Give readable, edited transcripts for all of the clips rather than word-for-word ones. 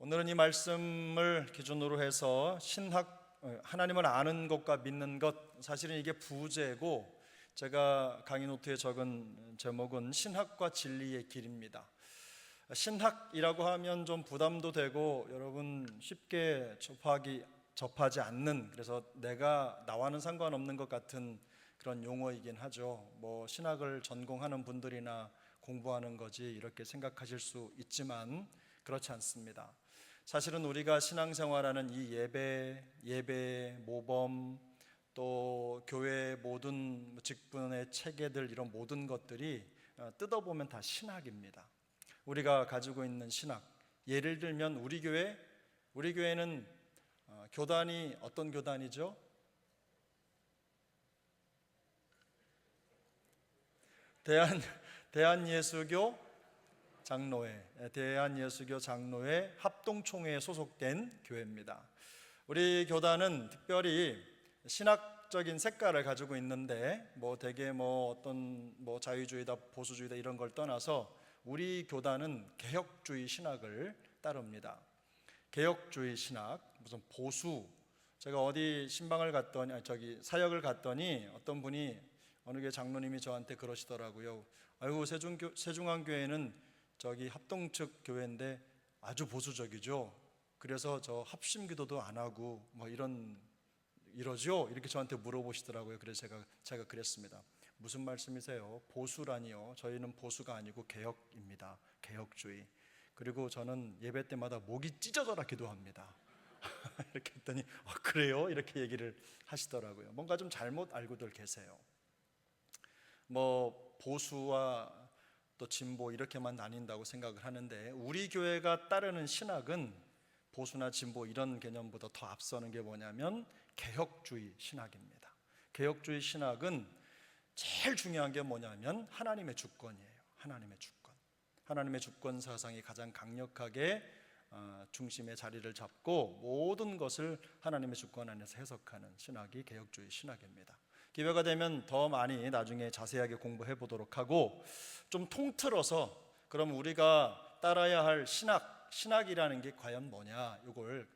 오늘은 이 말씀을 기준으로 해서 하나님을 아는 것과 믿는 것, 사실은 이게 부제고, 제가 강의 노트에 적은 제목은 신학과 진리의 길입니다. 신학이라고 하면 좀 부담도 되고 여러분 쉽게 접하지 않는, 그래서 나와는 상관없는 것 같은 그런 용어이긴 하죠. 신학을 전공하는 분들이나 공부하는 거지 이렇게 생각하실 수 있지만 그렇지 않습니다. 사실은 우리가 신앙생활하는 이 예배, 모범, 또 교회 모든 직분의 체계들, 이런 모든 것들이 뜯어보면 다 신학입니다. 우리가 가지고 있는 신학, 예를 들면 우리 교회는 교단이 어떤 교단이죠? 대한예수교 장로회 합동총회에 소속된 교회입니다. 우리 교단은 특별히 신학적인 색깔을 가지고 있는데 대개 어떤 자유주의다 보수주의다 이런 걸 떠나서 우리 교단은 개혁주의 신학을 따릅니다. 개혁주의 신학, 무슨 보수. 제가 어디 신방을 갔더니 사역을 갔더니 어떤 분이, 어느 교회 장로님이 저한테 그러시더라고요. 아이고, 세중앙교회는 합동측 교회인데 아주 보수적이죠. 그래서 저 합심기도도 안 하고 이러죠? 이렇게 저한테 물어보시더라고요. 그래서 제가 그랬습니다. 무슨 말씀이세요? 보수라니요? 저희는 보수가 아니고 개혁입니다. 개혁주의. 그리고 저는 예배 때마다 목이 찢어져라 기도합니다. 이렇게 했더니 그래요? 이렇게 얘기를 하시더라고요. 뭔가 좀 잘못 알고들 계세요. 보수와 또 진보 이렇게만 나뉜다고 생각을 하는데, 우리 교회가 따르는 신학은 보수나 진보 이런 개념보다 더 앞서는 게 뭐냐면 개혁주의 신학입니다. 개혁주의 신학은 제일 중요한 게 뭐냐면 하나님의 주권이에요. 하나님의 주권 사상이 가장 강력하게 중심의 자리를 잡고 모든 것을 하나님의 주권 안에서 해석하는 신학이 개혁주의 신학입니다. 기회가 되면 더 많이 나중에 자세하게 공부해 보도록 하고, 좀 통틀어서 그럼 우리가 따라야 할 신학이라는 게 과연 뭐냐, 이걸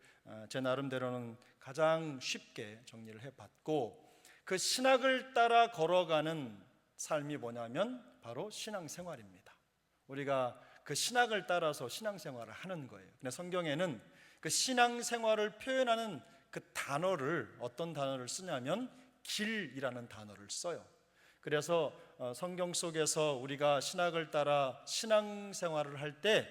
제 나름대로는 가장 쉽게 정리를 해봤고, 그 신학을 따라 걸어가는 삶이 뭐냐면 바로 신앙생활입니다. 우리가 그 신학을 따라서 신앙생활을 하는 거예요. 근데 성경에는 그 신앙생활을 표현하는 그 단어를, 어떤 단어를 쓰냐면 길이라는 단어를 써요. 그래서 성경 속에서 우리가 신학을 따라 신앙생활을 할 때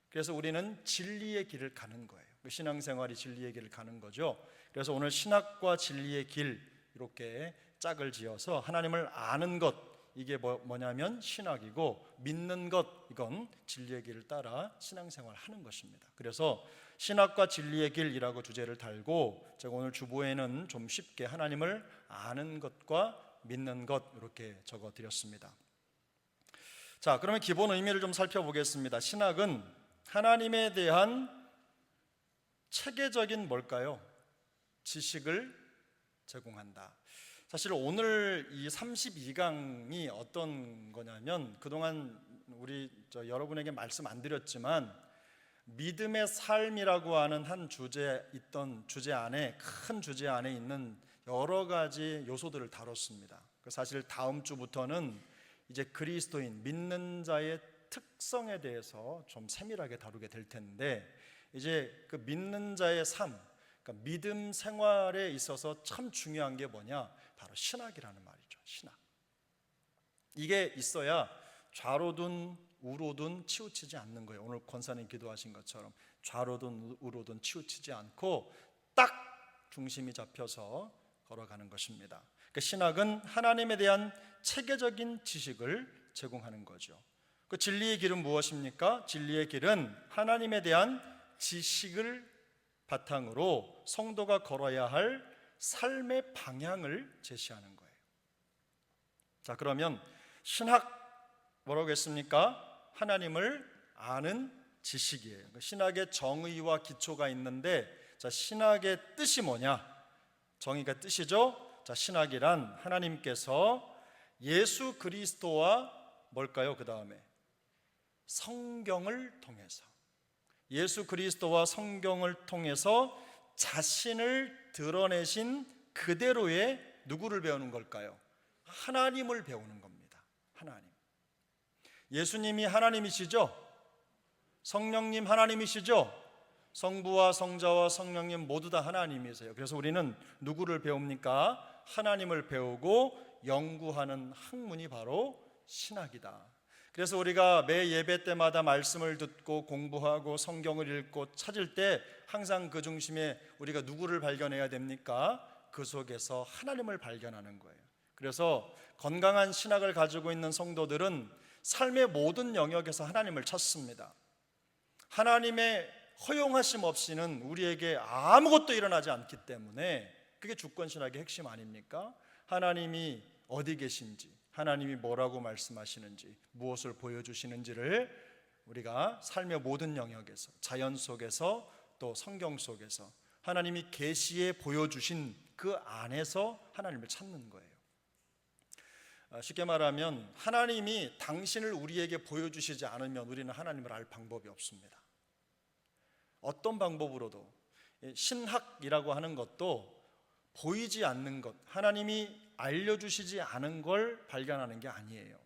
그래서 우리는 진리의 길을 가는 거예요. 신앙생활이 진리의 길을 가는 거죠. 그래서 오늘 신학과 진리의 길, 이렇게 짝을 지어서 하나님을 아는 것, 이게 뭐냐면 신학이고, 믿는 것, 이건 진리의 길을 따라 신앙생활을 하는 것입니다. 그래서 신학과 진리의 길이라고 주제를 달고, 제가 오늘 주보에는 좀 쉽게 하나님을 아는 것과 믿는 것 이렇게 적어드렸습니다. 자, 그러면 기본 의미를 좀 살펴보겠습니다. 신학은 하나님에 대한 체계적인 뭘까요? 지식을 제공한다. 사실 오늘 이 32강이 어떤 거냐면, 그동안 여러분에게 말씀 안 드렸지만 믿음의 삶이라고 하는 한 큰 주제 안에 있는 여러 가지 요소들을 다뤘습니다. 사실 다음 주부터는 이제 그리스도인, 믿는 자의 특성에 대해서 좀 세밀하게 다루게 될 텐데, 이제 그 믿는 자의 삶, 그러니까 믿음 생활에 있어서 참 중요한 게 뭐냐? 바로 신학이라는 말이죠. 신학. 이게 있어야 좌로든 우로든 치우치지 않는 거예요. 오늘 권사님 기도하신 것처럼 좌로든 우로든 치우치지 않고 딱 중심이 잡혀서 걸어가는 것입니다. 그러니까 신학은 하나님에 대한 체계적인 지식을 제공하는 거죠. 그 진리의 길은 무엇입니까? 진리의 길은 하나님에 대한 지식을 바탕으로 성도가 걸어야 할 삶의 방향을 제시하는 거예요. 자, 그러면 신학 뭐라고 했습니까? 하나님을 아는 지식이에요. 신학의 정의와 기초가 있는데, 자, 신학의 뜻이 뭐냐? 정의가 뜻이죠. 자, 신학이란 하나님께서 예수 그리스도와 뭘까요? 그 다음에 성경을 통해서, 예수 그리스도와 성경을 통해서 자신을 드러내신 그대로의 누구를 배우는 걸까요? 하나님을 배우는 겁니다. 하나님. 예수님이 하나님이시죠? 성령님 하나님이시죠? 성부와 성자와 성령님 모두 다 하나님이세요. 그래서 우리는 누구를 배웁니까? 하나님을 배우고 연구하는 학문이 바로 신학이다. 그래서 우리가 매 예배 때마다 말씀을 듣고 공부하고 성경을 읽고 찾을 때 항상 그 중심에 우리가 누구를 발견해야 됩니까? 그 속에서 하나님을 발견하는 거예요. 그래서 건강한 신학을 가지고 있는 성도들은 삶의 모든 영역에서 하나님을 찾습니다. 하나님의 허용하심 없이는 우리에게 아무것도 일어나지 않기 때문에 그게 주권신학의 핵심 아닙니까? 하나님이 어디 계신지, 하나님이 뭐라고 말씀하시는지, 무엇을 보여주시는지를 우리가 삶의 모든 영역에서, 자연 속에서 또 성경 속에서 하나님이 계시에 보여주신 그 안에서 하나님을 찾는 거예요. 쉽게 말하면 하나님이 당신을 우리에게 보여주시지 않으면 우리는 하나님을 알 방법이 없습니다. 어떤 방법으로도 신학이라고 하는 것도 보이지 않는 것, 하나님이 알려주시지 않은 걸 발견하는 게 아니에요.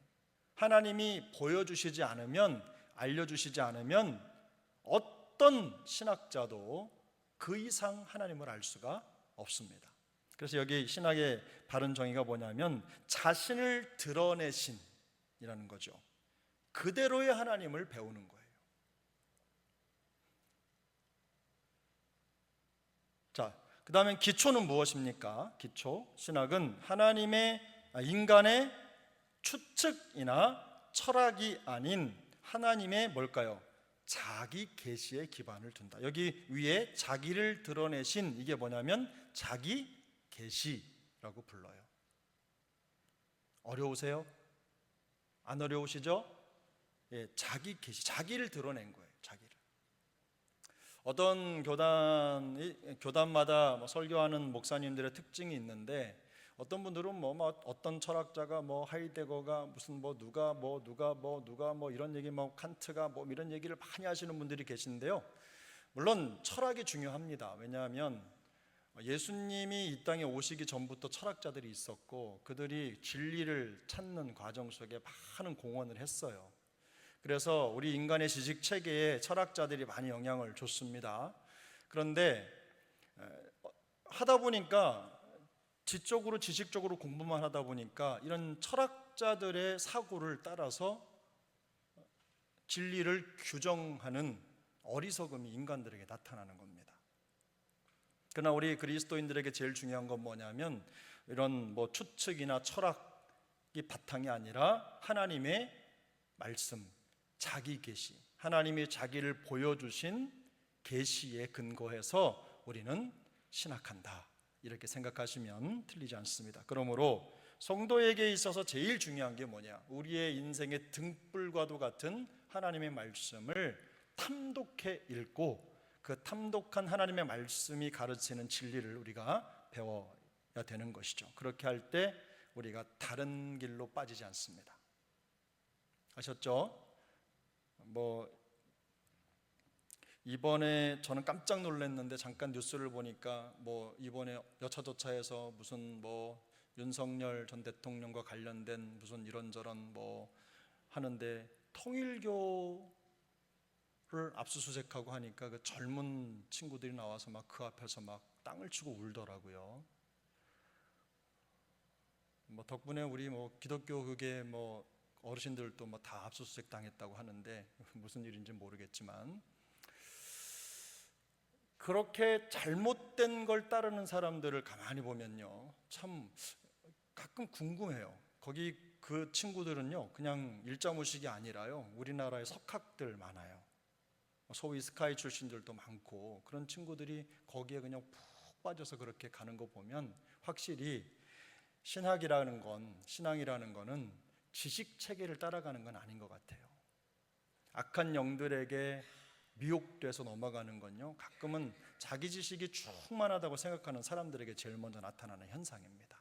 하나님이 보여주시지 않으면, 알려주시지 않으면 어떤 신학자도 그 이상 하나님을 알 수가 없습니다. 그래서 여기 신학의 바른 정의가 뭐냐면 자신을 드러내신이라는 거죠. 그대로의 하나님을 배우는 거예요. 자, 그 다음에 기초는 무엇입니까? 기초, 신학은 인간의 추측이나 철학이 아닌 하나님의 뭘까요? 자기 계시에 기반을 둔다. 여기 위에 자기를 드러내신, 이게 뭐냐면 자기 계시라고 불러요. 어려우세요? 안 어려우시죠? 예, 자기 계시, 자기를 드러낸 거예요. 자기를. 어떤 교단마다 설교하는 목사님들의 특징이 있는데, 어떤 분들은 어떤 철학자가 하이데거가 무슨 누가 이런 얘기 칸트가 이런 얘기를 많이 하시는 분들이 계신데요. 물론 철학이 중요합니다. 왜냐하면 예수님이 이 땅에 오시기 전부터 철학자들이 있었고 그들이 진리를 찾는 과정 속에 많은 공헌을 했어요. 그래서 우리 인간의 지식 체계에 철학자들이 많이 영향을 줬습니다. 그런데 하다 보니까 지식적으로 공부만 하다 보니까 이런 철학자들의 사고를 따라서 진리를 규정하는 어리석음이 인간들에게 나타나는 겁니다. 그러나 우리 그리스도인들에게 제일 중요한 건 뭐냐면 이런 추측이나 철학이 바탕이 아니라 하나님의 말씀, 자기 계시, 하나님이 자기를 보여주신 계시에 근거해서 우리는 신학한다, 이렇게 생각하시면 틀리지 않습니다. 그러므로 성도에게 있어서 제일 중요한 게 뭐냐? 우리의 인생의 등불과도 같은 하나님의 말씀을 탐독해 읽고 그 탐독한 하나님의 말씀이 가르치는 진리를 우리가 배워야 되는 것이죠. 그렇게 할 때 우리가 다른 길로 빠지지 않습니다. 아셨죠? 이번에 저는 깜짝 놀랐는데 잠깐 뉴스를 보니까 이번에 여차저차해서 무슨 윤석열 전 대통령과 관련된 무슨 이런저런 하는데 통일교를 압수수색하고 하니까 그 젊은 친구들이 나와서 그 앞에서 땅을 치고 울더라고요. 덕분에 우리 기독교 그게 어르신들도 다 압수수색 당했다고 하는데 무슨 일인지 모르겠지만, 그렇게 잘못된 걸 따르는 사람들을 가만히 보면요, 참 가끔 궁금해요. 거기 그 친구들은요 그냥 일자무식이 아니라요, 우리나라에 석학들 많아요. 소위 스카이 출신들도 많고, 그런 친구들이 거기에 그냥 푹 빠져서 그렇게 가는 거 보면 확실히 신학이라는 건, 신앙이라는 거는 지식 체계를 따라가는 건 아닌 것 같아요. 악한 영들에게 미혹돼서 넘어가는 건요, 가끔은 자기 지식이 충만하다고 생각하는 사람들에게 제일 먼저 나타나는 현상입니다.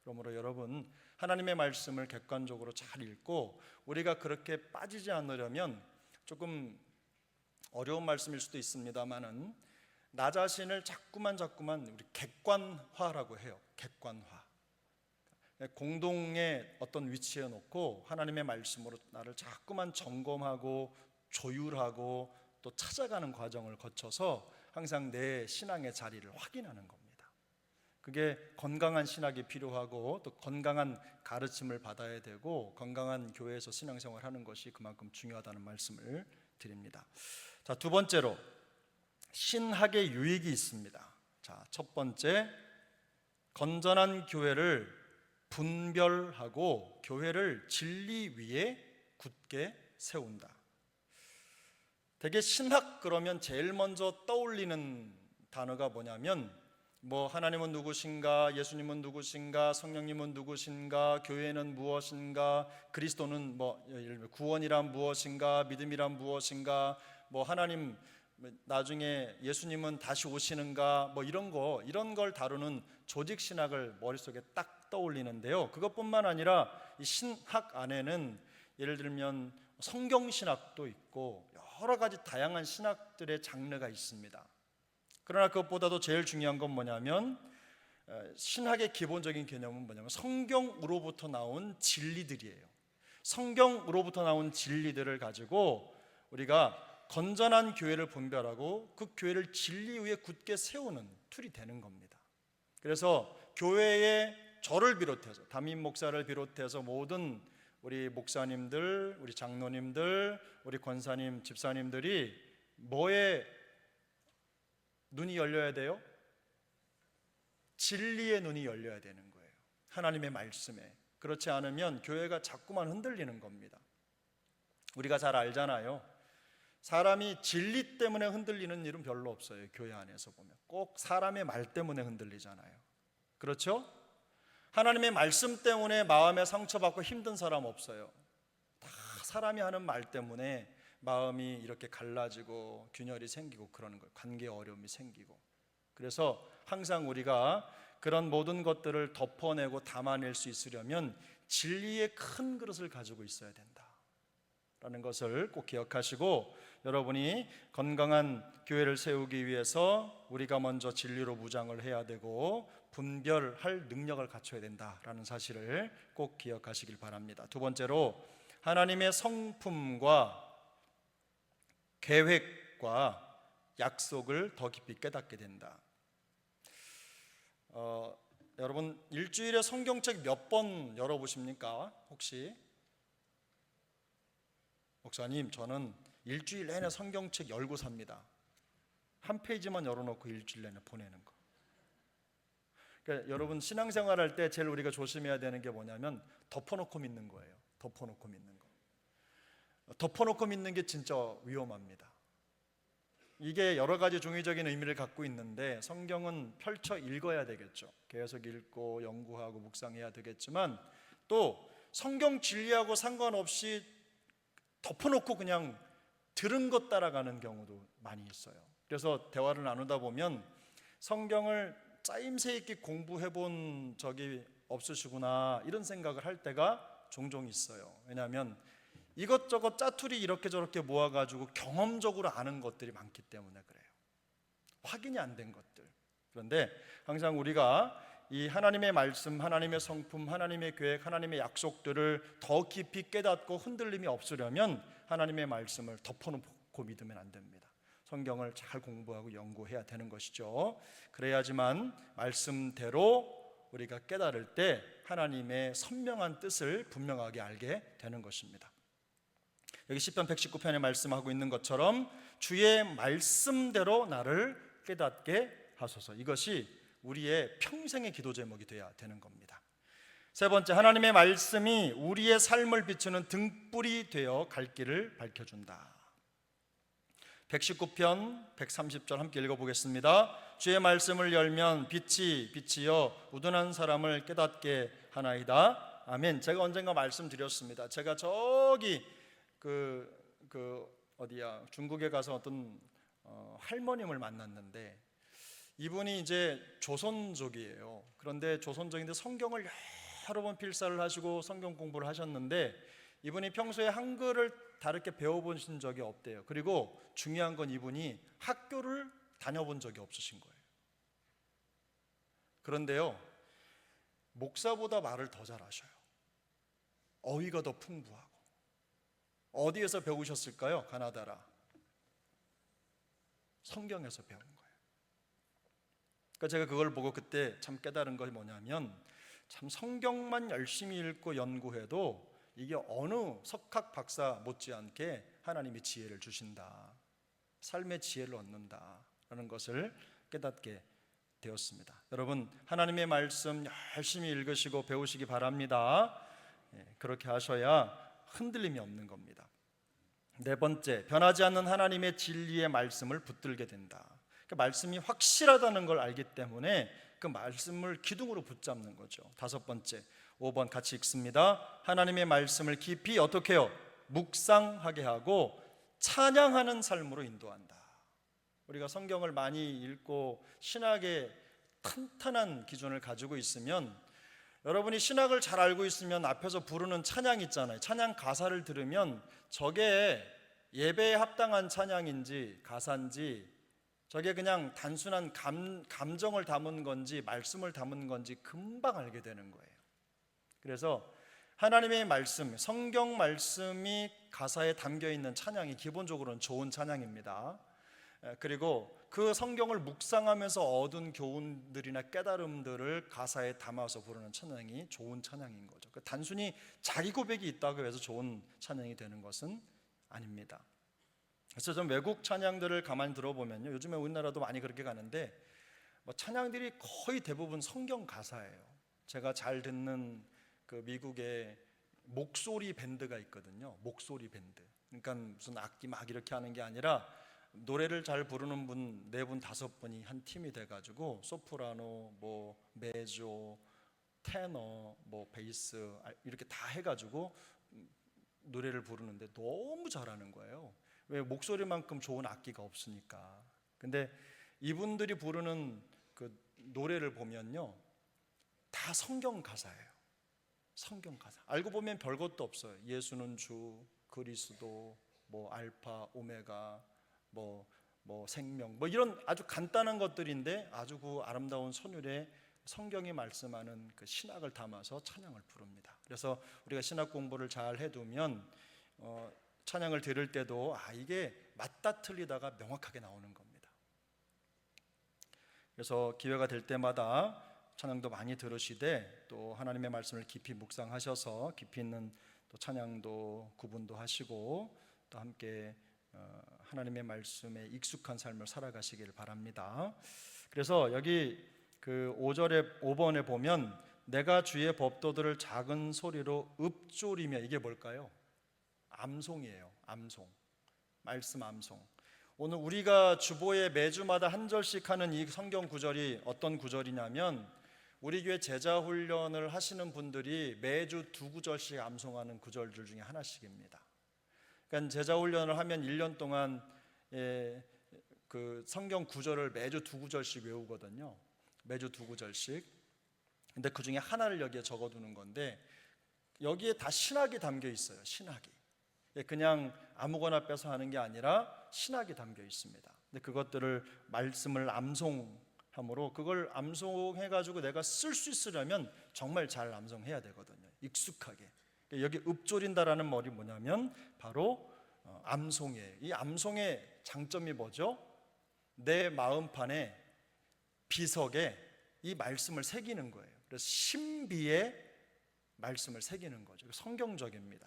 그러므로 여러분, 하나님의 말씀을 객관적으로 잘 읽고 우리가 그렇게 빠지지 않으려면 조금 어려운 말씀일 수도 있습니다만은 나 자신을 자꾸만 우리 객관화라고 해요. 객관화. 공동의 어떤 위치에 놓고 하나님의 말씀으로 나를 자꾸만 점검하고 조율하고 또 찾아가는 과정을 거쳐서 항상 내 신앙의 자리를 확인하는 겁니다. 그게 건강한 신학이 필요하고 또 건강한 가르침을 받아야 되고 건강한 교회에서 신앙생활하는 것이 그만큼 중요하다는 말씀을 드립니다. 자, 두 번째로 신학의 유익이 있습니다. 자, 첫 번째, 건전한 교회를 분별하고 교회를 진리 위에 굳게 세운다. 되게 신학 그러면 제일 먼저 떠올리는 단어가 뭐냐면 하나님은 누구신가, 예수님은 누구신가, 성령님은 누구신가, 교회는 무엇인가, 그리스도는 구원이란 무엇인가, 믿음이란 무엇인가, 하나님 나중에 예수님은 다시 오시는가, 이런 걸 다루는 조직 신학을 머릿속에 딱 떠올리는데요. 그것뿐만 아니라 이 신학 안에는 예를 들면 성경 신학도 있고 여러 가지 다양한 신학들의 장르가 있습니다. 그러나 그것보다도 제일 중요한 건 뭐냐면 신학의 기본적인 개념은 뭐냐면 성경으로부터 나온 진리들이에요. 성경으로부터 나온 진리들을 가지고 우리가 건전한 교회를 분별하고 그 교회를 진리 위에 굳게 세우는 툴이 되는 겁니다. 그래서 교회에 저를 비롯해서 담임 목사를 비롯해서 모든 우리 목사님들, 우리 장로님들, 우리 권사님, 집사님들이 뭐에 눈이 열려야 돼요? 진리의 눈이 열려야 되는 거예요. 하나님의 말씀에. 그렇지 않으면 교회가 자꾸만 흔들리는 겁니다. 우리가 잘 알잖아요. 사람이 진리 때문에 흔들리는 일은 별로 없어요. 교회 안에서 보면 꼭 사람의 말 때문에 흔들리잖아요. 그렇죠? 하나님의 말씀 때문에 마음에 상처받고 힘든 사람 없어요. 다 사람이 하는 말 때문에 마음이 이렇게 갈라지고 균열이 생기고 그러는 거예요. 관계 어려움이 생기고. 그래서 항상 우리가 그런 모든 것들을 덮어내고 담아낼 수 있으려면 진리의 큰 그릇을 가지고 있어야 된다라는 것을 꼭 기억하시고, 여러분이 건강한 교회를 세우기 위해서 우리가 먼저 진리로 무장을 해야 되고 분별할 능력을 갖춰야 된다라는 사실을 꼭 기억하시길 바랍니다. 두 번째로 하나님의 성품과 계획과 약속을 더 깊이 깨닫게 된다. 여러분 일주일에 성경책 몇 번 열어보십니까? 혹시? 목사님, 저는 일주일 내내 성경책 열고 삽니다. 한 페이지만 열어놓고 일주일 내내 보내는 거. 그러니까 여러분 신앙생활할 때 제일 우리가 조심해야 되는 게 뭐냐면 덮어놓고 믿는 거예요. 덮어놓고 믿는 거. 덮어놓고 믿는 게 진짜 위험합니다. 이게 여러 가지 중의적인 의미를 갖고 있는데 성경은 펼쳐 읽어야 되겠죠. 계속 읽고 연구하고 묵상해야 되겠지만 또 성경 진리하고 상관없이 덮어놓고 그냥 들은 것 따라가는 경우도 많이 있어요. 그래서 대화를 나누다 보면 성경을 짜임새 있게 공부해본 적이 없으시구나 이런 생각을 할 때가 종종 있어요. 왜냐하면 이것저것 짜투리 이렇게 저렇게 모아가지고 경험적으로 아는 것들이 많기 때문에 그래요. 확인이 안 된 것들. 그런데 항상 우리가 이 하나님의 말씀, 하나님의 성품, 하나님의 계획, 하나님의 약속들을 더 깊이 깨닫고 흔들림이 없으려면 하나님의 말씀을 덮어놓고 믿으면 안 됩니다. 성경을 잘 공부하고 연구해야 되는 것이죠. 그래야지만 말씀대로 우리가 깨달을 때 하나님의 선명한 뜻을 분명하게 알게 되는 것입니다. 여기 시편 119편에 말씀하고 있는 것처럼 주의 말씀대로 나를 깨닫게 하소서. 이것이 우리의 평생의 기도 제목이 돼야 되는 겁니다. 세 번째, 하나님의 말씀이 우리의 삶을 비추는 등불이 되어 갈 길을 밝혀준다. 119편 130절 함께 읽어보겠습니다. 주의 말씀을 열면 빛이여 우둔한 사람을 깨닫게 하나이다. 아멘. 제가 언젠가 말씀드렸습니다. 제가 저기 중국에 가서 어떤 할머님을 만났는데 이분이 이제 조선족이에요. 그런데 조선족인데 성경을 여러 번 필사를 하시고 성경 공부를 하셨는데 이분이 평소에 한글을 다르게 배워보신 적이 없대요. 그리고 중요한 건 이분이 학교를 다녀본 적이 없으신 거예요. 그런데요, 목사보다 말을 더 잘하셔요. 어휘가 더 풍부하고. 어디에서 배우셨을까요? 가나다라. 성경에서 배운 거예요. 그러니까 제가 그걸 보고 그때 참 깨달은 것이 뭐냐면, 참 성경만 열심히 읽고 연구해도 이게 어느 석학 박사 못지않게 하나님이 지혜를 주신다, 삶의 지혜를 얻는다라는 것을 깨닫게 되었습니다. 여러분, 하나님의 말씀 열심히 읽으시고 배우시기 바랍니다. 그렇게 하셔야 흔들림이 없는 겁니다. 네 번째, 변하지 않는 하나님의 진리의 말씀을 붙들게 된다. 그 말씀이 확실하다는 걸 알기 때문에 그 말씀을 기둥으로 붙잡는 거죠. 다섯 번째, 5번 같이 읽습니다. 하나님의 말씀을 깊이 어떻게 해요? 묵상하게 하고 찬양하는 삶으로 인도한다. 우리가 성경을 많이 읽고 신학의 탄탄한 기준을 가지고 있으면, 여러분이 신학을 잘 알고 있으면 앞에서 부르는 찬양 있잖아요. 찬양 가사를 들으면 저게 예배에 합당한 찬양인지 가사인지, 저게 그냥 단순한 감정을 담은 건지 말씀을 담은 건지 금방 알게 되는 거예요. 그래서 하나님의 말씀, 성경 말씀이 가사에 담겨 있는 찬양이 기본적으로는 좋은 찬양입니다. 그리고 그 성경을 묵상하면서 얻은 교훈들이나 깨달음들을 가사에 담아서 부르는 찬양이 좋은 찬양인 거죠. 단순히 자기 고백이 있다고 해서 좋은 찬양이 되는 것은 아닙니다. 그래서 좀 외국 찬양들을 가만히 들어보면요, 요즘에 우리나라도 많이 그렇게 가는데 찬양들이 거의 대부분 성경 가사예요. 제가 잘 듣는 그 미국의 목소리 밴드가 있거든요. 목소리 밴드. 그러니까 무슨 악기 막 이렇게 하는 게 아니라 노래를 잘 부르는 분 4분 5분이 한 팀이 돼가지고 소프라노, 뭐 메조, 테너, 뭐 베이스 이렇게 다 해가지고 노래를 부르는데 너무 잘하는 거예요. 왜? 목소리만큼 좋은 악기가 없으니까. 근데 이분들이 부르는 그 노래를 보면요, 다 성경 가사예요. 성경 가사. 알고 보면 별것도 없어요. 예수는 주, 그리스도, 뭐 알파, 오메가, 뭐 생명, 뭐 이런 아주 간단한 것들인데 아주 그 아름다운 선율에 성경이 말씀하는 그 신학을 담아서 찬양을 부릅니다. 그래서 우리가 신학 공부를 잘 해두면 찬양을 들을 때도 이게 맞다 틀리다가 명확하게 나오는 겁니다. 그래서 기회가 될 때마다 찬양도 많이 들으시되 또 하나님의 말씀을 깊이 묵상하셔서 깊이 있는 또 찬양도 구분도 하시고 또 함께 하나님의 말씀에 익숙한 삶을 살아가시길 바랍니다. 그래서 여기 그 5번에 보면 내가 주의 법도들을 작은 소리로 읊조리며, 이게 뭘까요? 암송이에요. 암송. 말씀 암송. 오늘 우리가 주보에 매주마다 한 절씩 하는 이 성경 구절이 어떤 구절이냐면, 우리 교회 제자 훈련을 하시는 분들이 매주 2구절씩 암송하는 구절들 중에 하나씩입니다. 그러니까 제자 훈련을 하면 1년 동안 그 성경 구절을 매주 2구절씩 외우거든요. 매주 2구절씩. 근데 그 중에 하나를 여기에 적어두는 건데, 여기에 다 신학이 담겨 있어요. 신학이. 그냥 아무거나 빼서 하는 게 아니라 신학이 담겨 있습니다. 근데 그것들을 말씀을 암송함으로, 그걸 암송해가지고 내가 쓸 수 있으려면 정말 잘 암송해야 되거든요. 익숙하게. 여기 읊조린다라는 말이 뭐냐면 바로 암송이에요. 이 암송의 장점이 뭐죠? 내 마음판에 비석에 이 말씀을 새기는 거예요. 그래서 신비의 말씀을 새기는 거죠. 성경적입니다.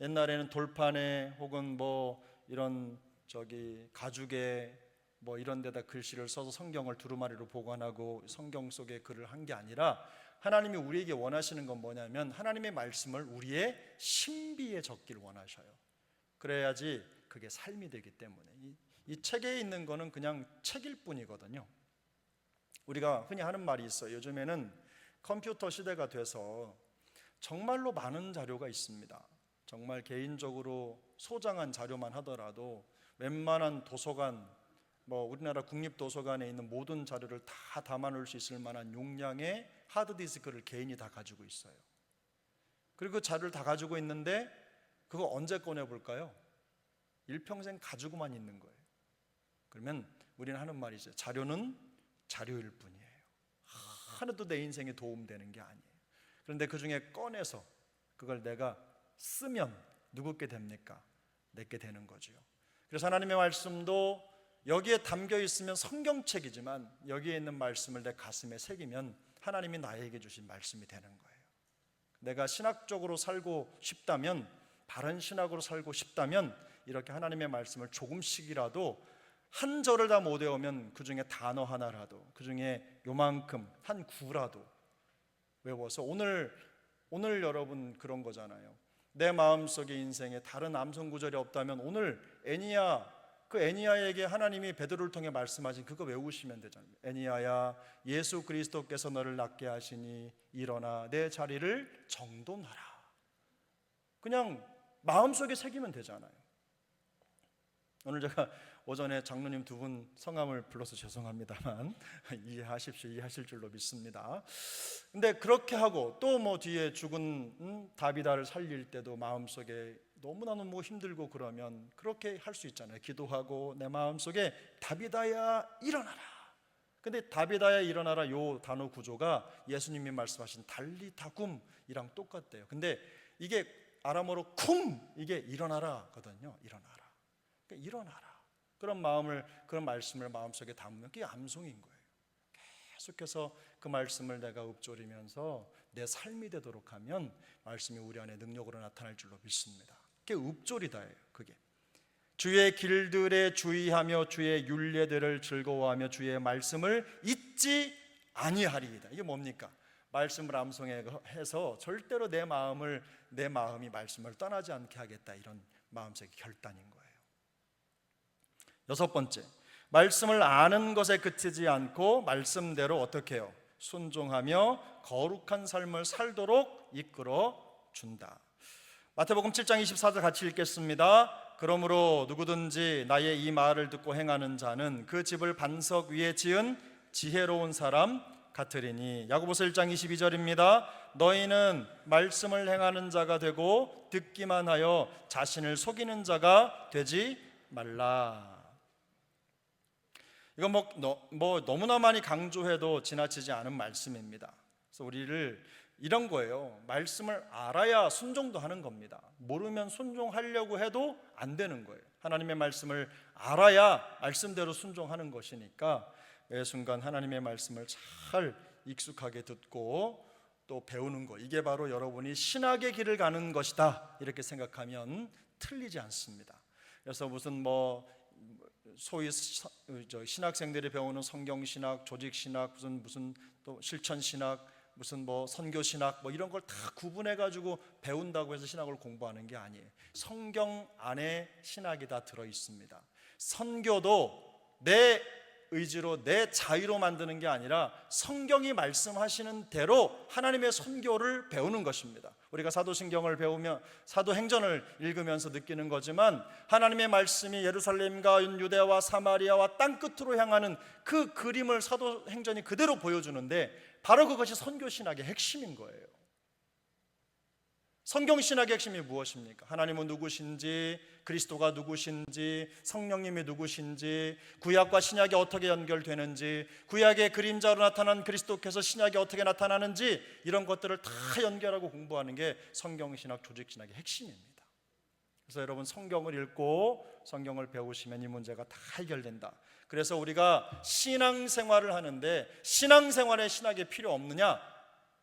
옛날에는 돌판에 혹은 뭐 이런 가죽에 뭐 이런 데다 글씨를 써서 성경을 두루마리로 보관하고 성경 속에 글을 한 게 아니라, 하나님이 우리에게 원하시는 건 뭐냐면 하나님의 말씀을 우리의 신비에 적기를 원하셔요. 그래야지 그게 삶이 되기 때문에. 이 책에 있는 거는 그냥 책일 뿐이거든요. 우리가 흔히 하는 말이 있어요. 요즘에는 컴퓨터 시대가 돼서 정말로 많은 자료가 있습니다. 정말 개인적으로 소장한 자료만 하더라도 웬만한 도서관, 뭐 우리나라 국립도서관에 있는 모든 자료를 다 담아놓을 수 있을 만한 용량의 하드디스크를 개인이 다 가지고 있어요. 그리고 그 자료를 다 가지고 있는데 그거 언제 꺼내볼까요? 일평생 가지고만 있는 거예요. 그러면 우리는 하는 말이 있어요. 자료는 자료일 뿐이에요. 하나도 내 인생에 도움되는 게 아니에요. 그런데 그 중에 꺼내서 그걸 내가 쓰면 누구께 됩니까? 내게 되는 거죠. 그래서 하나님의 말씀도 여기에 담겨 있으면 성경책이지만 여기에 있는 말씀을 내 가슴에 새기면 하나님이 나에게 주신 말씀이 되는 거예요. 내가 신학적으로 살고 싶다면, 바른 신학으로 살고 싶다면 이렇게 하나님의 말씀을 조금씩이라도 한 절을 다 못 외우면 그 중에 단어 하나라도, 그 중에 요만큼 한 구라도 외워서 오늘 여러분 그런 거잖아요. 내 마음속의 인생에 다른 암송 구절이 없다면 오늘 애니야에게 하나님이 베드로를 통해 말씀하신 그거 외우시면 되잖아요. 애니야야, 예수 그리스도께서 너를 낫게 하시니 일어나 내 자리를 정돈하라. 그냥 마음속에 새기면 되잖아요. 오늘 제가 오전에 장로님 두 분 성함을 불러서 죄송합니다만 이해하실 줄로 믿습니다. 근데 그렇게 하고 또 뭐 뒤에 죽은 다비다를 살릴 때도 마음속에 너무나도 힘들고 그러면 그렇게 할 수 있잖아요. 기도하고 내 마음속에 다비다야 일어나라. 근데 다비다야 일어나라 요 단어 구조가 예수님이 말씀하신 달리다굼이랑 똑같대요. 근데 이게 아람어로 쿰, 이게 일어나라거든요. 일어나라. 그러니까 일어나라. 그런 말씀을 마음속에 담으면 그게 암송인 거예요. 계속해서 그 말씀을 내가 읊조리면서 내 삶이 되도록 하면 말씀이 우리 안에 능력으로 나타날 줄로 믿습니다. 그게 읊조리다예요. 그게 주의 길들에 주의하며 주의 율례들을 즐거워하며 주의 말씀을 잊지 아니하리이다. 이게 뭡니까? 말씀을 암송해서 절대로 내 마음이 말씀을 떠나지 않게 하겠다, 이런 마음속의 결단인 거예요. 여섯 번째, 말씀을 아는 것에 그치지 않고 말씀대로 어떻게 해요? 순종하며 거룩한 삶을 살도록 이끌어 준다. 마태복음 7장 24절 같이 읽겠습니다. 그러므로 누구든지 나의 이 말을 듣고 행하는 자는 그 집을 반석 위에 지은 지혜로운 사람 같으리니. 야고보서 1장 22절입니다. 너희는 말씀을 행하는 자가 되고 듣기만 하여 자신을 속이는 자가 되지 말라. 이건 너무나 많이 강조해도 지나치지 않은 말씀입니다. 그래서 우리를 이런 거예요. 말씀을 알아야 순종도 하는 겁니다. 모르면 순종하려고 해도 안 되는 거예요. 하나님의 말씀을 알아야 말씀대로 순종하는 것이니까 매 순간 하나님의 말씀을 잘 익숙하게 듣고 또 배우는 것, 이게 바로 여러분이 신학의 길을 가는 것이다, 이렇게 생각하면 틀리지 않습니다. 그래서 무슨 소위 신학생들이 배우는 성경신학, 조직신학, 무슨 또 실천신학, 무슨 선교신학 이런 걸 다 구분해가지고 배운다고 해서 신학을 공부하는 게 아니에요. 성경 안에 신학이 다 들어있습니다. 선교도 내 의지로 내 자유로 만드는 게 아니라 성경이 말씀하시는 대로 하나님의 선교를 배우는 것입니다. 우리가 사도신경을 배우며 사도행전을 읽으면서 느끼는 거지만 하나님의 말씀이 예루살렘과 유대와 사마리아와 땅끝으로 향하는 그 그림을 사도행전이 그대로 보여주는데 바로 그것이 선교신학의 핵심인 거예요. 성경신학의 핵심이 무엇입니까? 하나님은 누구신지, 그리스도가 누구신지, 성령님이 누구신지, 구약과 신약이 어떻게 연결되는지, 구약의 그림자로 나타난 그리스도께서 신약에 어떻게 나타나는지, 이런 것들을 다 연결하고 공부하는 게 성경신학, 조직신학의 핵심입니다. 그래서 여러분 성경을 읽고 성경을 배우시면 이 문제가 다 해결된다. 그래서 우리가 신앙생활을 하는데 신앙생활에 신학이 필요 없느냐?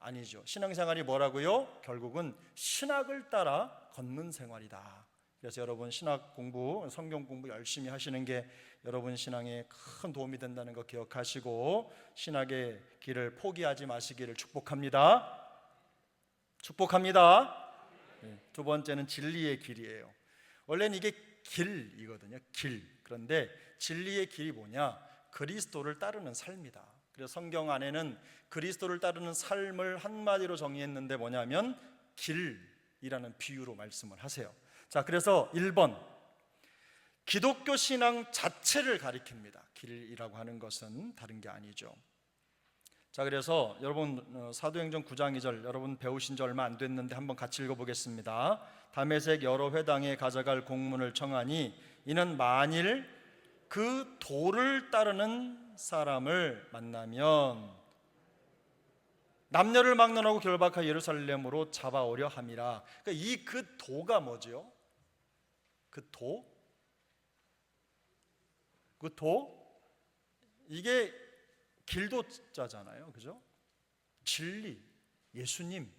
아니죠. 신앙생활이 뭐라고요? 결국은 신학을 따라 걷는 생활이다. 그래서 여러분 신학 공부, 성경 공부 열심히 하시는 게 여러분 신앙에 큰 도움이 된다는 거 기억하시고 신학의 길을 포기하지 마시기를 축복합니다. 축복합니다. 두 번째는 진리의 길이에요. 원래는 이게 길이거든요. 길. 그런데 진리의 길이 뭐냐? 그리스도를 따르는 삶이다. 그래서 성경 안에는 그리스도를 따르는 삶을 한마디로 정의했는데 뭐냐면 길이라는 비유로 말씀을 하세요. 자, 그래서 1번, 기독교 신앙 자체를 가리킵니다. 길이라고 하는 것은 다른 게 아니죠. 자, 그래서 여러분 사도행전 9장 2절 여러분 배우신 지 얼마 안 됐는데 한번 같이 읽어보겠습니다. 다메섹 여러 회당에 가져갈 공문을 청하니 이는 만일 그 도를 따르는 사람을 만나면 남녀를 막론하고 결박하여 예루살렘으로 잡아오려 함이라. 그러니까 이 그 도가 뭐죠? 그 도? 그 도? 이게 길도자잖아요, 그죠? 진리, 예수님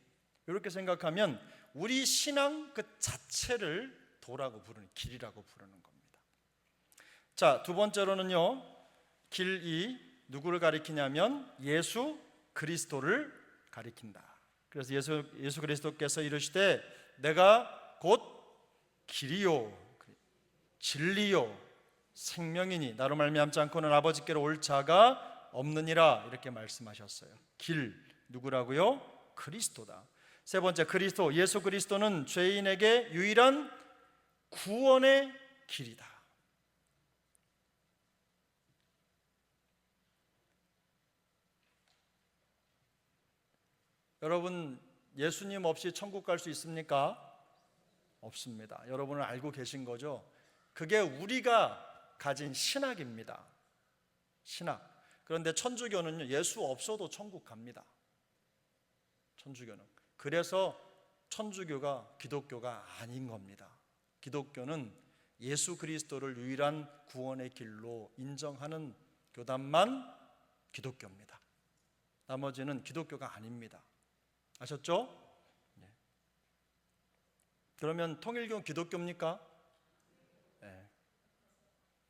이렇게 생각하면 우리 신앙 그 자체를 도라고 부르는, 길이라고 부르는 겁니다. 자, 두 번째로는요, 길이 누구를 가리키냐면 예수 그리스도를 가리킨다. 그래서 예수 그리스도께서 이르시되 내가 곧 길이요 진리요 생명이니 나로 말미암지 않고는 아버지께로 올 자가 없느니라 이렇게 말씀하셨어요. 길 누구라고요? 그리스도다. 세 번째, 그리스도, 예수 그리스도는 죄인에게 유일한 구원의 길이다. 여러분, 예수님 없이 천국 갈 수 있습니까? 없습니다. 여러분은 알고 계신 거죠? 그게 우리가 가진 신학입니다. 신학. 그런데 천주교는요, 예수 없어도 천국 갑니다. 천주교는. 그래서 천주교가 기독교가 아닌 겁니다. 기독교는 예수 그리스도를 유일한 구원의 길로 인정하는 교단만 기독교입니다. 나머지는 기독교가 아닙니다. 아셨죠? 네. 그러면 통일교는 기독교입니까? 네.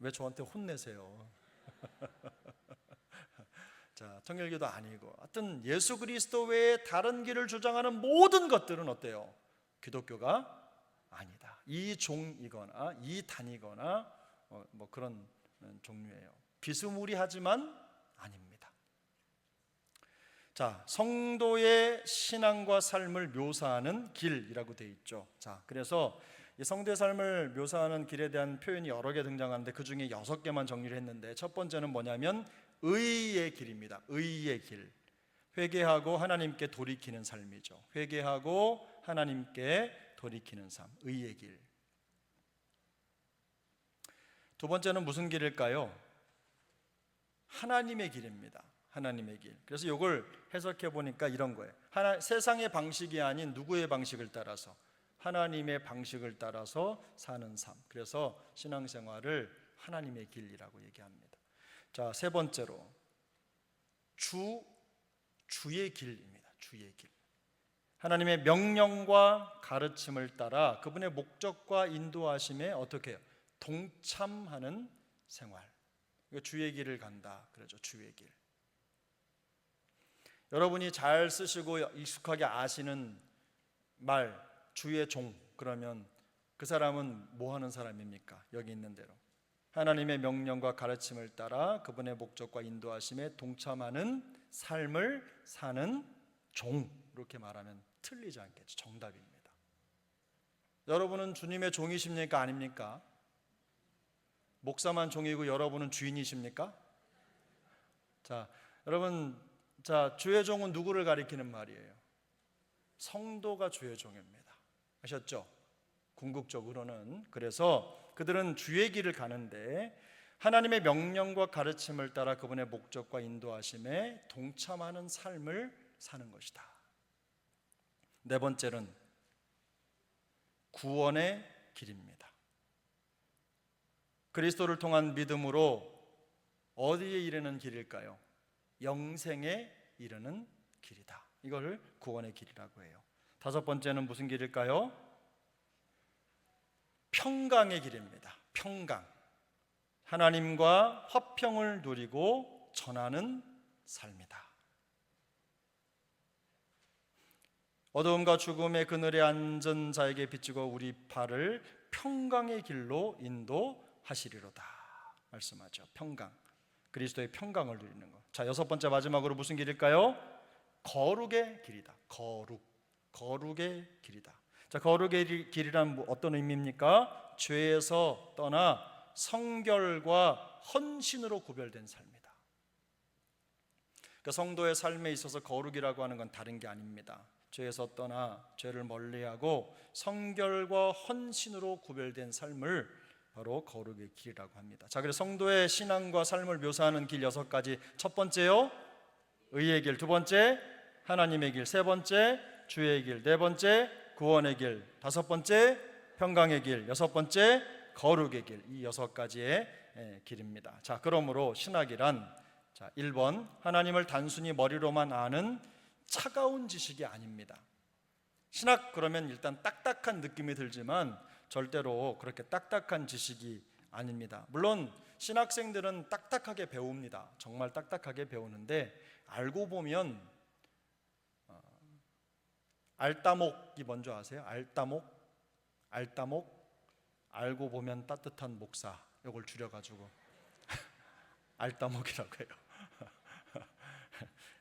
왜 저한테 혼내세요? 자, 통일교도 아니고 하여튼 예수 그리스도 외에 다른 길을 주장하는 모든 것들은 어때요? 기독교가 아니다. 이 종이거나 이 단이거나 뭐 그런 종류예요. 비스무리하지만 아닙니다. 자, 성도의 신앙과 삶을 묘사하는 길이라고 되어 있죠. 자, 그래서 이 성도의 삶을 묘사하는 길에 대한 표현이 여러 개 등장하는데 그 중에 6개만 정리를 했는데 첫 번째는 뭐냐면 의의 길입니다. 의의 길. 회개하고 하나님께 돌이키는 삶이죠. 회개하고 하나님께 돌이키는 삶. 의의 길. 두 번째는 무슨 길일까요? 하나님의 길입니다. 하나님의 길. 그래서 이걸 해석해 보니까 이런 거예요. 세상의 방식이 아닌 누구의 방식을 따라서, 하나님의 방식을 따라서 사는 삶. 그래서 신앙생활을 하나님의 길이라고 얘기합니다. 자, 세 번째로 주의 길입니다. 주의 길. 하나님의 명령과 가르침을 따라 그분의 목적과 인도하심에 어떻게 해요? 동참하는 생활. 주의 길을 간다. 그러죠. 주의 길. 여러분이 잘 쓰시고 익숙하게 아시는 말, 주의 종, 그러면 그 사람은 뭐 하는 사람입니까? 여기 있는 대로 하나님의 명령과 가르침을 따라 그분의 목적과 인도하심에 동참하는 삶을 사는 종, 이렇게 말하면 틀리지 않겠죠. 정답입니다. 여러분은 주님의 종이십니까? 아닙니까? 목사만 종이고 여러분은 주인이십니까? 자, 여러분, 자, 주의 종은 누구를 가리키는 말이에요? 성도가 주의 종입니다. 아셨죠? 궁극적으로는. 그래서 그들은 주의 길을 가는데 하나님의 명령과 가르침을 따라 그분의 목적과 인도하심에 동참하는 삶을 사는 것이다. 네 번째는 구원의 길입니다. 그리스도를 통한 믿음으로 어디에 이르는 길일까요? 영생에 이르는 길이다. 이걸 구원의 길이라고 해요. 다섯 번째는 무슨 길일까요? 평강의 길입니다. 평강. 하나님과 화평을 누리고 전하는 삶이다. 어두움과 죽음의 그늘에 앉은 자에게 비추고 우리 발을 평강의 길로 인도하시리로다 말씀하죠. 평강. 그리스도의 평강을 누리는 것. 자, 여섯 번째 마지막으로 무슨 길일까요? 거룩의 길이다. 거룩의 길이다. 자, 거룩의 길이란 어떤 의미입니까? 죄에서 떠나 성결과 헌신으로 구별된 삶이다. 그 성도의 삶에 있어서 거룩이라고 하는 건 다른 게 아닙니다. 죄에서 떠나 죄를 멀리하고 성결과 헌신으로 구별된 삶을 바로 거룩의 길이라고 합니다. 자, 그래서 성도의 신앙과 삶을 묘사하는 길 6가지. 첫 번째요, 의의 길. 두 번째, 하나님의 길. 세 번째, 주의 길. 네 번째, 구원의 길. 다섯 번째, 평강의 길. 여섯 번째, 거룩의 길. 이 6가지의 길입니다. 자, 그러므로 신학이란, 자, 1번, 하나님을 단순히 머리로만 아는 차가운 지식이 아닙니다. 신학 그러면 일단 딱딱한 느낌이 들지만 절대로 그렇게 딱딱한 지식이 아닙니다. 물론 신학생들은 딱딱하게 배웁니다. 정말 딱딱하게 배우는데 알고 보면 알따목이 뭔지 아세요? 알따목 알고 보면 따뜻한 목사, 이걸 줄여가지고 알따목이라고 해요.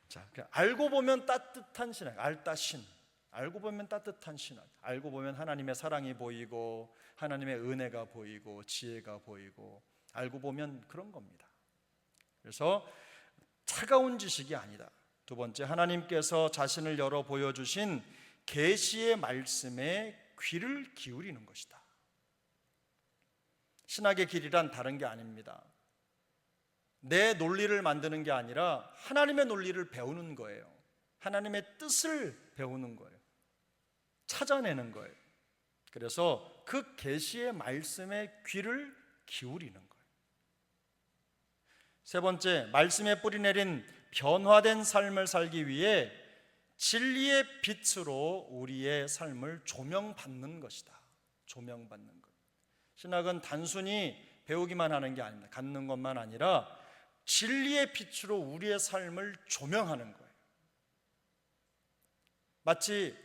자, 알고 보면 따뜻한 신학, 알따신. 알고 보면 따뜻한 신학, 알고 보면 하나님의 사랑이 보이고 하나님의 은혜가 보이고 지혜가 보이고, 알고 보면 그런 겁니다. 그래서 차가운 지식이 아니다. 두 번째, 하나님께서 자신을 열어 보여주신 계시의 말씀에 귀를 기울이는 것이다. 신학의 길이란 다른 게 아닙니다. 내 논리를 만드는 게 아니라 하나님의 논리를 배우는 거예요. 하나님의 뜻을 배우는 거예요. 찾아내는 거예요. 그래서 그 계시의 말씀에 귀를 기울이는 거예요. 세 번째, 말씀에 뿌리내린 변화된 삶을 살기 위해 진리의 빛으로 우리의 삶을 조명받는 것이다. 조명받는 것. 신학은 단순히 배우기만 하는 게 아닙니다. 갖는 것만 아니라 진리의 빛으로 우리의 삶을 조명하는 거예요. 마치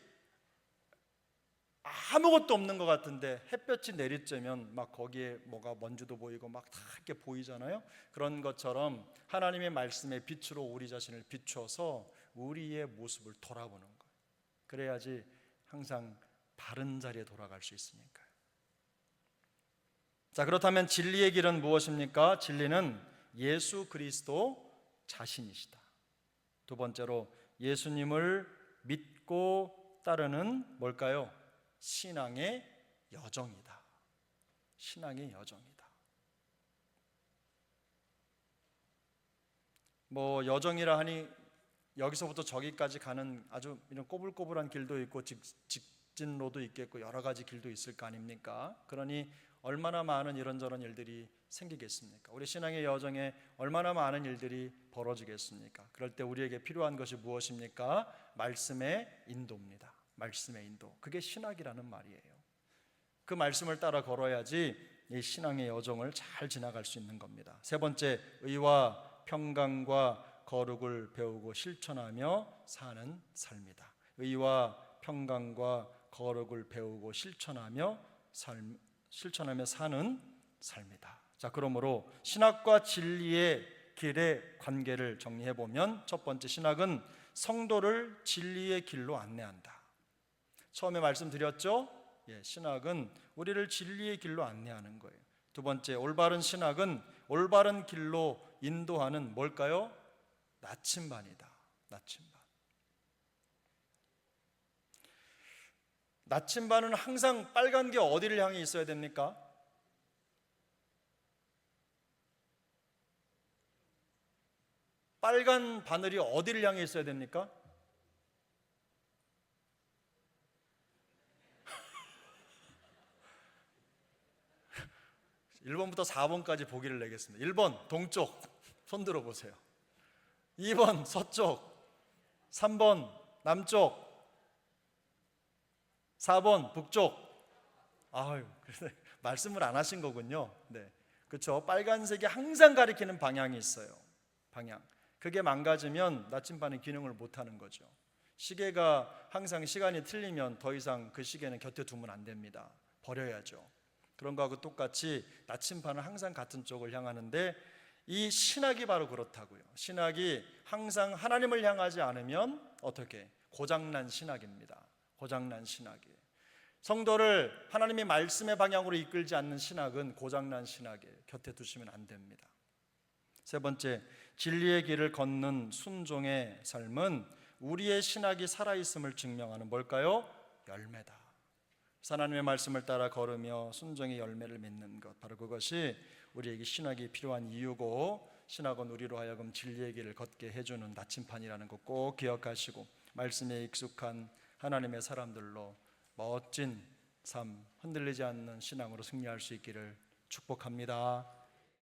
아무것도 없는 것 같은데 햇볕이 내리쬐면 막 거기에 뭐가 먼지도 보이고 막 다 이렇게 보이잖아요. 그런 것처럼 하나님의 말씀의 빛으로 우리 자신을 비춰서 우리의 모습을 돌아보는 거예요. 그래야지 항상 바른 자리에 돌아갈 수 있으니까요. 자, 그렇다면 진리의 길은 무엇입니까? 진리는 예수 그리스도 자신이시다. 두 번째로, 예수님을 믿고 따르는 뭘까요? 신앙의 여정이다. 신앙의 여정이다. 뭐 여정이라 하니 여기서부터 저기까지 가는 아주 이런 꼬불꼬불한 길도 있고 직진로도 있겠고 여러 가지 길도 있을 거 아닙니까? 그러니 얼마나 많은 이런저런 일들이 생기겠습니까? 우리 신앙의 여정에 얼마나 많은 일들이 벌어지겠습니까? 그럴 때 우리에게 필요한 것이 무엇입니까? 말씀의 인도입니다. 말씀의 인도. 그게 신학이라는 말이에요. 그 말씀을 따라 걸어야지 이 신앙의 여정을 잘 지나갈 수 있는 겁니다. 세 번째, 의와 평강과 거룩을 배우고 실천하며 사는 삶이다. 의와 평강과 거룩을 배우고 실천하며 사는 삶이다. 자, 그러므로 신학과 진리의 길의 관계를 정리해 보면, 첫 번째, 신학은 성도를 진리의 길로 안내한다. 처음에 말씀드렸죠? 신학은 우리를 진리의 길로 안내하는 거예요. 두 번째, 올바른 신학은 올바른 길로 인도하는 뭘까요? 나침반이다. 나침반. 나침반은 항상 빨간 게 어디를 향해 있어야 됩니까? 빨간 바늘이 어디를 향해 있어야 됩니까? 1번부터 4번까지 보기를 내겠습니다. 1번 동쪽, 손 들어보세요. 2번 서쪽, 3번 남쪽, 4번 북쪽. 아유, 말씀을 안 하신 거군요. 네, 그렇죠. 빨간색이 항상 가리키는 방향이 있어요. 방향. 그게 망가지면 나침반의 기능을 못 하는 거죠. 시계가 항상 시간이 틀리면 더 이상 그 시계는 곁에 두면 안 됩니다. 버려야죠. 그런 거하고 똑같이 나침반은 항상 같은 쪽을 향하는데, 이 신학이 바로 그렇다고요. 신학이 항상 하나님을 향하지 않으면 어떻게? 고장난 신학입니다. 고장난 신학이에요. 성도를 하나님의 말씀의 방향으로 이끌지 않는 신학은 고장난 신학이에요. 곁에 두시면 안 됩니다. 세 번째, 진리의 길을 걷는 순종의 삶은 우리의 신학이 살아있음을 증명하는 뭘까요? 열매다. 하나님의 말씀을 따라 걸으며 순종의 열매를 맺는 것, 바로 그것이 우리에게 신학이 필요한 이유고, 신학은 우리로 하여금 진리의 길을 걷게 해주는 나침판이라는 것 꼭 기억하시고, 말씀에 익숙한 하나님의 사람들로 멋진 삶, 흔들리지 않는 신앙으로 승리할 수 있기를 축복합니다.